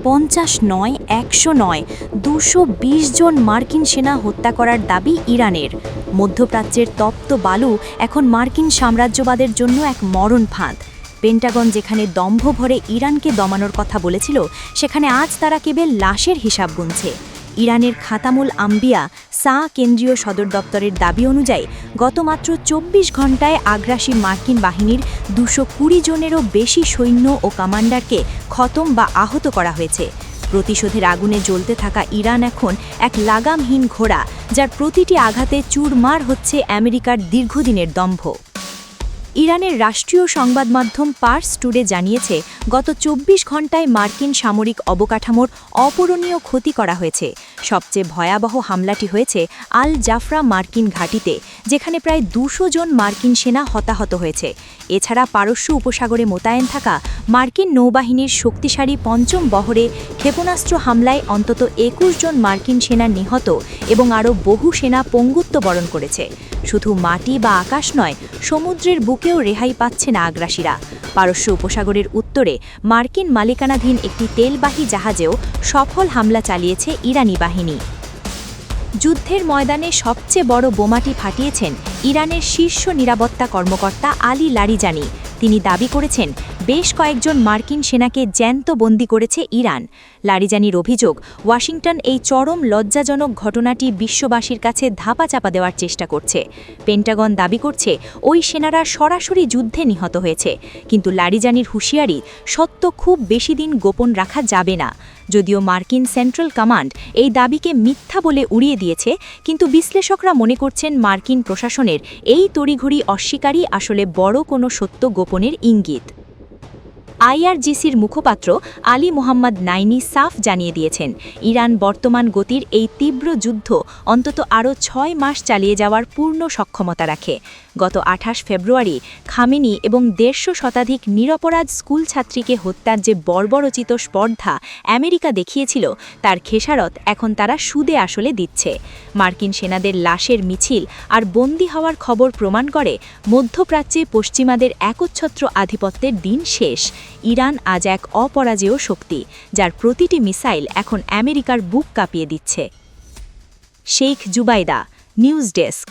50 নয়, 100 নয়, 220 জন মার্কিন সেনা হত্যা করার দাবি ইরানের। মধ্যপ্রাচ্যের তপ্ত বালু এখন মার্কিন সাম্রাজ্যবাদের জন্য এক মরণ ফাঁদ। পেন্টাগন যেখানে দম্ভ ভরে ইরানকে দমানোর কথা বলেছিল, সেখানে আজ তারা কেবল লাশের হিসাব গুনছে। ইরানের খাতামুল আম্বিয়া কেন্দ্রীয় সদর দপ্তরের দাবি অনুযায়ী গত মাত্র 24 ঘণ্টায় আগ্রাসী মার্কিন বাহিনীর 220 জনেরও বেশি সৈন্য ও কমান্ডারকে খতম বা আহত করা হয়েছে। প্রতিশোধের আগুনে জ্বলতে থাকা ইরান এখন এক লাগামহীন ঘোড়া, যার প্রতিটি আঘাতে চুরমার হচ্ছে আমেরিকার দীর্ঘদিনের দম্ভ। ইরানের রাষ্ট্রীয় সংবাদ মাধ্যম পার্স টুডে জানিয়েছে, গত 24 ঘণ্টায় মার্কিন সামরিক অবকাঠামোর অপূরণীয় ক্ষতি করা হয়েছে। সবচেয়ে ভয়াবহ হামলাটি হয়েছে আল জাফরা মার্কিন ঘাঁটিতে, যেখানে প্রায় 200 জন মার্কিন সেনা হতাহত হয়েছে। এছাড়া পারস্য উপসাগরে মোতায়েন থাকা মার্কিন নৌবাহিনীর শক্তিশালী পঞ্চম বহরে ক্ষেপণাস্ত্র হামলায় অন্তত 21 জন মার্কিন সেনা নিহত এবং আরও বহু সেনা পঙ্গুত্ব বরণ করেছে। শুধু মাটি বা আকাশ নয়, সমুদ্রের বুকেও রেহাই পাচ্ছে না আগ্রাসীরা। পারস্য উপসাগরের উত্তরে মার্কিন মালিকানাধীন একটি তেলবাহী জাহাজেও সফল হামলা চালিয়েছে ইরানি বাহিনী। যুদ্ধের ময়দানে সবচেয়ে বড় বোমাটি ফাটিয়েছেন ইরানের শীর্ষ নিরাপত্তা কর্মকর্তা আলী লারিজানি। তিনি দাবি করেছেন, বেশ কয়েকজন মার্কিন সেনাকে জ্যান্ত বন্দী করেছে ইরান। লারিজানির অভিযোগ, ওয়াশিংটন এই চরম লজ্জাজনক ঘটনাটি বিশ্ববাসীর কাছে ধাপাচাপা দেওয়ার চেষ্টা করছে। পেন্টাগন দাবি করছে, ওই সেনারা সরাসরি যুদ্ধে নিহত হয়েছে, কিন্তু লারিজানির হুঁশিয়ারি, সত্য খুব বেশি দিন গোপন রাখা যাবে না। যদিও মার্কিন সেন্ট্রাল কমান্ড এই দাবিকে মিথ্যা বলে উড়িয়ে দিয়েছে, কিন্তু বিশ্লেষকরা মনে করছেন মার্কিন প্রশাসনের এই তড়িঘড়ি অস্বীকারই আসলে বড় কোনো সত্য গোপনের ইঙ্গিত। আইআরজিসির মুখপাত্র আলী মোহাম্মদ নাইনি সাফ জানিয়ে দিয়েছেন, ইরান বর্তমান গতির এই তীব্র যুদ্ধ অন্তত আরও 6 মাস চালিয়ে যাওয়ার পূর্ণ সক্ষমতা রাখে। গত 28 ফেব্রুয়ারি খামেনি এবং 150 শতাধিক নিরপরাধ স্কুল ছাত্রীকে হত্যার যে বর্বরচিত স্পর্ধা আমেরিকা দেখিয়েছিল, তার খেসারত এখন তারা সুদে আসলে দিচ্ছে। মার্কিন সেনাদের লাশের মিছিল আর বন্দী হওয়ার খবর প্রমাণ করে, মধ্যপ্রাচ্যে পশ্চিমাদের একচ্ছত্র আধিপত্যের দিন শেষ। ইরান আজ এক অপরাজেয় শক্তি, যার প্রতিটি মিসাইল এখন আমেরিকার বুক কাঁপিয়ে দিচ্ছে। Sheikh Zubaida, news desk.